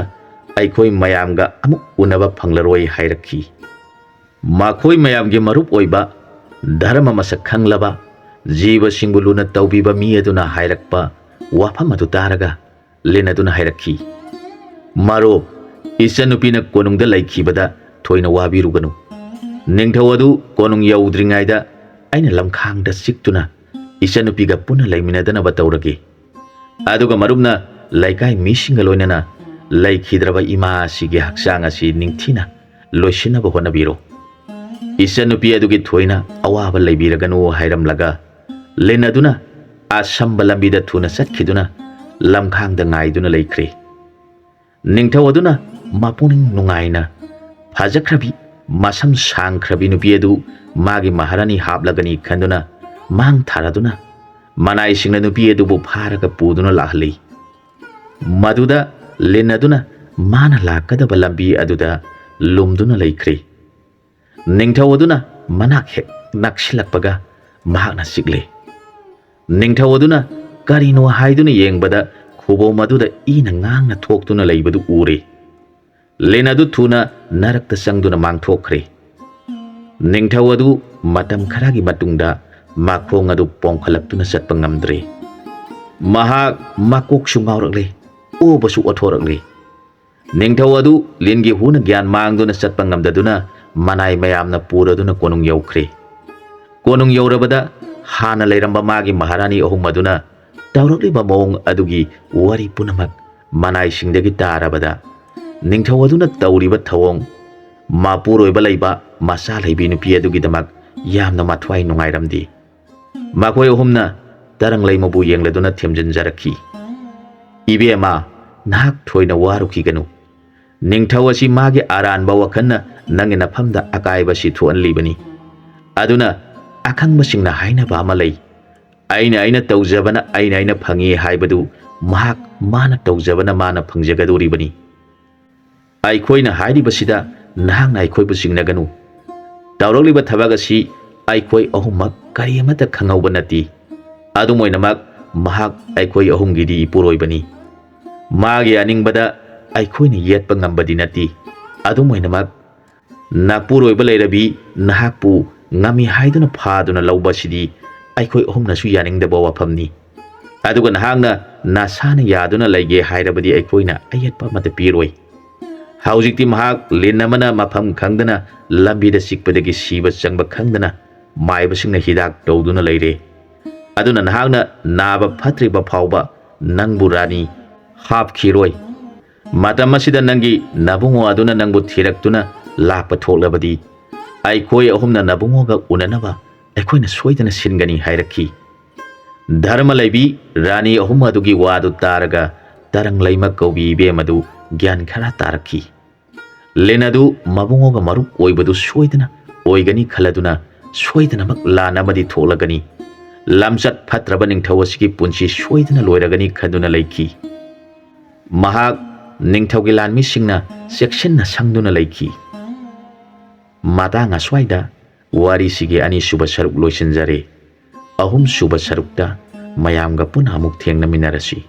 ꯑꯩꯈꯣꯏ ꯃꯌꯥꯝꯒ ꯑꯃꯨꯛ ꯎꯅꯕ ꯐꯪꯂꯔꯣꯏ ꯍꯥꯏꯔꯛꯈꯤ꯫ ꯃꯈꯣꯏ ꯃꯌꯥꯝꯒꯤ ꯃꯔꯨꯞ ꯑꯣꯏꯕ ꯙꯔꯃ ꯃꯁꯛ ꯈꯪꯂꯕ ꯖꯤꯕꯁꯤꯡꯕꯨ ꯂꯨꯅ ꯇꯧꯕꯤꯕ ꯃꯤ ꯑꯗꯨꯅ ꯍꯥꯏꯔꯛꯄ ꯋꯥꯐꯝ ꯑꯗꯨ ꯇꯥꯔꯒ ꯂꯤꯟ ꯑꯗꯨꯅ ꯍꯥꯏꯔꯛꯈꯤ, ꯃꯔꯨꯞ, ꯏꯆꯟꯅꯨꯄꯤꯅ ꯀꯣꯅꯨꯡꯗ ꯂꯩꯈꯤꯕꯗ ꯊꯣꯏꯅ ꯋꯥꯕꯤꯔꯨꯒꯅꯨ꯫ ꯅꯤꯡꯊꯧ ꯑꯗꯨ ꯀꯣꯅꯨꯡ ꯌꯧꯗ꯭ꯔꯤꯉꯩꯗ ꯑꯩꯅ ꯂꯝꯈꯥꯡꯗ ꯆꯤꯛꯇꯨꯅ ꯏꯆꯟꯅꯨꯄꯤꯒ ꯄꯨꯟꯅ ꯂꯩꯃꯤꯟꯅꯗꯅꯕ ꯇꯧꯔꯒꯦ꯫ ꯑꯗꯨꯒ ꯃꯔꯨꯞꯅ ꯂꯩꯀꯥꯏ ꯃꯤꯁꯤꯡꯒ ꯂꯣꯏꯅꯅ ꯂꯩꯈꯤꯗ꯭ꯔꯕ ꯏꯃꯥ ꯑꯁꯤꯒꯤ ꯍꯛꯆꯥꯡ ꯑꯁꯤ ꯅꯤꯡꯊꯤꯅ ꯂꯣꯏꯁꯤꯟꯅꯕ ꯍꯣꯠꯅꯕꯤꯔꯣ꯫ ꯏꯆꯟꯅꯨꯄꯤ ꯑꯗꯨꯒꯤ ꯊꯣꯏꯅ ꯑꯋꯥꯕ ꯂꯩꯕꯤꯔꯒꯅꯨ ꯍꯥꯏꯔꯝꯂꯒ ꯂꯤꯟ ꯑꯗꯨꯅ ꯑꯁꯝꯕ ꯂꯝꯕꯤꯗ ꯊꯨꯅ ꯆꯠꯈꯤꯗꯨꯅ ꯂꯝꯈꯥꯡꯗ ꯉꯥꯏꯗꯨꯅ ꯂꯩꯈ꯭ꯔꯦ꯫ ꯅꯤꯡꯊꯧ ꯑꯗꯨꯅ ꯃꯄꯨꯛꯅꯤꯡ ꯅꯨꯡꯉꯥꯏꯅ ꯐꯖꯈ꯭ꯔꯕꯤ ꯃꯁꯝ ꯁꯥꯡꯈ꯭ꯔꯕꯤ ꯅꯨꯄꯤ ꯑꯗꯨ ꯃꯥꯒꯤ ꯃꯍꯥꯔꯥꯅꯤ ꯍꯥꯞꯂꯒꯅꯤ ꯈꯟꯗꯨꯅ ꯃꯥꯡ ꯊꯥꯔꯗꯨꯅ ꯃꯅꯥꯏꯁꯤꯡꯅ ꯅꯨꯄꯤ ꯑꯗꯨꯕꯨ ꯐꯥꯔꯒ ꯄꯨꯗꯨꯅ ꯂꯥꯛꯍꯜꯂꯤ꯫ ꯃꯗꯨꯗ ꯂꯤꯟ ꯑꯗꯨꯅ ꯃꯥꯅ ꯂꯥꯛꯀꯗꯕ ꯂꯝꯕꯤ ꯑꯗꯨꯗ ꯂꯨꯝꯗꯨꯅ ꯂꯩꯈ꯭ꯔꯦ꯫ ꯅꯤꯡꯊꯧ ꯑꯗꯨꯅ ꯃꯅꯥꯛ ꯍꯦꯛ ꯅꯛꯁꯤꯜꯂꯛꯄꯒ ꯃꯍꯥꯛꯅ ꯆꯤꯛꯂꯦ꯫ ꯅꯤꯡꯊꯧ ꯑꯗꯨꯅ ꯀꯔꯤꯅꯣ ꯍꯥꯏꯗꯨꯅ ꯌꯦꯡꯕꯗ ꯈꯨꯕꯣꯝ ꯑꯗꯨꯗ ꯏꯅ ꯉꯥꯡꯅ ꯊꯣꯛꯇꯨꯅ ꯂꯩꯕꯗꯨ ꯎꯔꯦ꯫ ꯂꯤꯟ ꯑꯗꯨ ꯊꯨꯅ ꯅꯔꯛꯇ ꯆꯪꯗꯨꯅ ꯃꯥꯡꯊꯣꯛꯈ꯭ꯔꯦ꯫ ꯅꯤꯡꯊꯧ ꯑꯗꯨ ꯃꯇꯝ ꯈꯔꯒꯤ ꯃꯇꯨꯡꯗ ꯃꯈꯣꯡ ꯑꯗꯨ ꯄꯣꯡꯈꯠꯂꯛꯇꯨꯅ ꯆꯠꯄ ꯉꯝꯗ꯭ꯔꯦ꯫ ꯃꯍꯥꯛ ꯃꯀꯣꯛꯁꯨ ꯉꯥꯎꯔꯛꯂꯦ, ꯑꯣꯕꯁꯨ ꯑꯣꯊꯣꯔꯛꯂꯦ꯫ ꯅꯤꯡꯊꯧ ꯑꯗꯨ ꯂꯤꯟꯒꯤ ꯍꯨꯅ ꯒ꯭ꯌꯥꯟ ꯃꯥꯡꯗꯨꯅ ꯆꯠꯄ ꯉꯝꯗꯗꯨꯅ ꯃꯅꯥꯏ ꯃꯌꯥꯝꯅ ꯄꯨꯔꯗꯨꯅ ꯀꯣꯅꯨꯡ ꯌꯧꯈ꯭ꯔꯦ꯫ ꯀꯣꯅꯨꯡ ꯌꯧꯔꯕꯗ ꯍꯥꯟꯅ ꯂꯩꯔꯝꯕ ꯃꯥꯒꯤ ꯃꯍꯥꯔꯥꯅꯤ ꯑꯍꯨꯝ ꯑꯗꯨꯅ ꯇꯧꯔꯛꯂꯤꯕ ꯃꯑꯣꯡ ꯑꯗꯨꯒꯤ ꯋꯥꯔꯤ ꯄꯨꯝꯅꯃꯛ ꯃꯅꯥꯏꯁꯤꯡꯗꯒꯤ ꯇꯥꯔꯕꯗ ꯅꯤꯡꯊꯧ ꯑꯗꯨꯅ ꯇꯧꯔꯤꯕ ꯊꯧꯑꯣꯡ ꯃꯄꯨꯔꯣꯏꯕ ꯂꯩꯕ ꯃꯆꯥ ꯂꯩꯕꯤ ꯅꯨꯄꯤ ꯑꯗꯨꯒꯤꯗꯃꯛ ꯌꯥꯝꯅ ꯃꯊ꯭ꯋꯥꯏ ꯅꯨꯡꯉꯥꯏꯔꯝꯗꯦ꯫ ꯃꯈꯣꯏ ꯑꯍꯨꯝꯅ ꯇꯔꯪꯂꯩꯃꯕꯨ ꯌꯦꯡꯂꯗꯨꯅ ꯊꯦꯝꯖꯤꯟꯖꯔꯛꯈꯤ꯫ ꯏꯕꯦꯝꯃ, ꯅꯍꯥꯛ ꯊꯣꯏꯅ ꯋꯥꯔꯨꯈꯤꯒꯅꯨ꯫ ꯅꯤꯡꯊꯧ ꯑꯁꯤ ꯃꯥꯒꯤ ꯑꯔꯥꯟꯕ ꯋꯥꯈꯜꯅ ꯅꯪꯒꯤ ꯅꯐꯝꯗ ꯑꯀꯥꯏꯕ ꯑꯁꯤ ꯊꯣꯛꯍꯜꯂꯤꯕꯅꯤ꯫ ꯑꯗꯨꯅ ꯑꯈꯪꯕꯁꯤꯡꯅ ꯍꯥꯏꯅꯕ ꯑꯃ ꯂꯩ, ꯑꯩꯅ ꯇꯧꯖꯕꯅ ꯑꯩꯅ ꯐꯪꯏ ꯍꯥꯏꯕꯗꯨ ꯃꯍꯥꯛ ꯃꯥꯅ ꯇꯧꯖꯕꯅ ꯃꯥꯅ ꯐꯪꯖꯒꯗꯧꯔꯤꯕꯅꯤ꯫ ꯑꯩꯈꯣꯏꯅ ꯍꯥꯏꯔꯤꯕꯁꯤꯗ ꯅꯍꯥꯛꯅ ꯑꯩꯈꯣꯏꯕꯨ ꯆꯤꯡꯅꯒꯅꯨ꯫ ꯇꯧꯔꯛꯂꯤꯕ ꯊꯕꯛ ꯑꯁꯤ ꯑꯩꯈꯣꯏ ꯑꯍꯨꯝꯃꯛ ꯀꯔꯤ ꯑꯃꯠꯇ ꯈꯪꯍꯧꯕ ꯅꯠꯇꯦ꯫ ꯑꯗꯨꯝ ꯑꯣꯏꯅꯃꯛ ꯃꯍꯥꯛ ꯑꯩꯈꯣꯏ ꯑꯍꯨꯝꯒꯤꯗꯤ ꯏꯄꯨꯔꯣꯏꯕꯅꯤ꯫ ꯃꯥꯒꯤ ꯑꯅꯤꯡꯕꯗ ꯑꯩꯈꯣꯏꯅ ꯌꯦꯠꯄ ꯉꯝꯕꯗꯤ ꯅꯠꯇꯦ꯫ ꯑꯗꯨꯝ ꯑꯣꯏꯅꯃꯛ ꯅꯄꯨꯔꯣꯏꯕ ꯂꯩꯔꯕꯤ ꯅꯍꯥꯛꯄꯨ ꯉꯝꯃꯤ ꯍꯥꯏꯗꯨꯅ ꯐꯥꯗꯨꯅ ꯂꯧꯕ ꯑꯁꯤꯗꯤ ꯑꯩꯈꯣꯏ ꯑꯍꯨꯝꯅꯁꯨ ꯌꯥꯅꯤꯡꯗꯕ ꯋꯥꯐꯝꯅꯤ꯫ ꯑꯗꯨꯒ ꯅꯍꯥꯛꯅ ꯅꯁꯥꯅ ꯌꯥꯗꯨꯅ ꯂꯩꯒꯦ ꯍꯥꯏꯔꯕꯗꯤ ꯑꯩꯈꯣꯏꯅ ꯑꯌꯦꯠꯄ ꯑꯃꯠꯇ ꯄꯤꯔꯣꯏ꯫ ꯍꯧꯖꯤꯛꯇꯤ ꯃꯍꯥꯛ ꯂꯤꯟ ꯑꯃꯅ ꯃꯐꯝ ꯈꯪꯗꯅ ꯂꯝꯕꯤꯗ ꯆꯤꯛꯄꯗꯒꯤ ꯁꯤꯕ ꯆꯪꯕ ꯈꯪꯗꯅ ꯃꯥꯏꯕꯁꯤꯡꯅ ꯍꯤꯗꯥꯛ ꯇꯧꯗꯨꯅ ꯂꯩꯔꯦ꯫ ꯑꯗꯨꯅ ꯅꯍꯥꯛꯅ ꯅꯥꯕ ꯐꯠꯇ꯭ꯔꯤꯕ ꯐꯥꯎꯕ ꯅꯪꯕꯨ ꯔꯥꯅꯤ ꯍꯥꯞꯈꯤꯔꯣꯏ꯫ ꯃꯇꯝ ꯑꯁꯤꯗ ꯅꯪꯒꯤ ꯅꯕꯨꯡꯉꯣ ꯑꯗꯨꯅ ꯅꯪꯕꯨ ꯊꯤꯔꯛꯇꯨꯅ ꯂꯥꯛꯄ ꯊꯣꯛꯂꯕꯗꯤ ꯑꯩꯈꯣꯏ ꯑꯍꯨꯝꯅ ꯅꯕꯨꯡꯉꯣꯒ ꯎꯅꯅꯕ ꯑꯩꯈꯣꯏꯅ ꯁꯣꯏꯗꯅ ꯁꯤꯟꯒꯅꯤ ꯍꯥꯏꯔꯛꯈꯤ꯫ ꯙꯔꯃ ꯂꯩꯕꯤ ꯔꯥꯅꯤ ꯑꯍꯨꯝ ꯑꯗꯨꯒꯤ ꯋꯥꯗꯨ ꯇꯥꯔꯒ ꯇꯔꯪꯂꯩꯃ ꯀꯧꯕꯤ ꯏꯕꯦꯝ ꯑꯗꯨ ꯒ꯭ꯌꯥꯟ ꯈꯔ ꯇꯥꯔꯛꯈꯤ꯫ ꯂꯤꯟ ꯑꯗꯨ ꯃꯕꯨꯡꯉꯣꯒ ꯃꯔꯨꯞ ꯑꯣꯏꯕꯗꯨ ꯁꯣꯏꯗꯅ ꯑꯣꯏꯒꯅꯤ ꯈꯜꯂꯗꯨꯅ ꯁꯣꯏꯗꯅꯃꯛ ꯂꯥꯟ ꯑꯃꯗꯤ ꯊꯣꯛꯂꯒꯅꯤ, ꯂꯝꯆꯠ ꯐꯠꯇ꯭ꯔꯕ ꯅꯤꯡꯊꯧ ꯑꯁꯤꯒꯤ ꯄꯨꯟꯁꯤ ꯁꯣꯏꯗꯅ ꯂꯣꯏꯔꯒꯅꯤ ꯈꯟꯗꯨꯅ ꯂꯩꯈꯤ꯫ ꯃꯍꯥꯛ ꯅꯤꯡꯊꯧꯒꯤ ꯂꯥꯟꯃꯤꯁꯤꯡꯅ ꯆꯦꯛꯁꯤꯟꯅ ꯁꯪꯗꯨꯅ ꯂꯩꯈꯤ꯫ ꯃꯇꯥꯡ ꯑꯁ꯭ꯋꯥꯏꯗ ꯋꯥꯔꯤꯁꯤꯒꯤ ꯑꯅꯤꯁꯨꯕ ꯁꯔꯨꯛ ꯂꯣꯏꯁꯤꯟꯖꯔꯦ꯫ ꯑꯍꯨꯝꯁꯨꯕ ꯁꯔꯨꯛꯇ ꯃꯌꯥꯝꯒ ꯄꯨꯟꯅ ꯑꯃꯨꯛ ꯊꯦꯡꯅꯃꯤꯟꯅꯔꯁꯤ꯫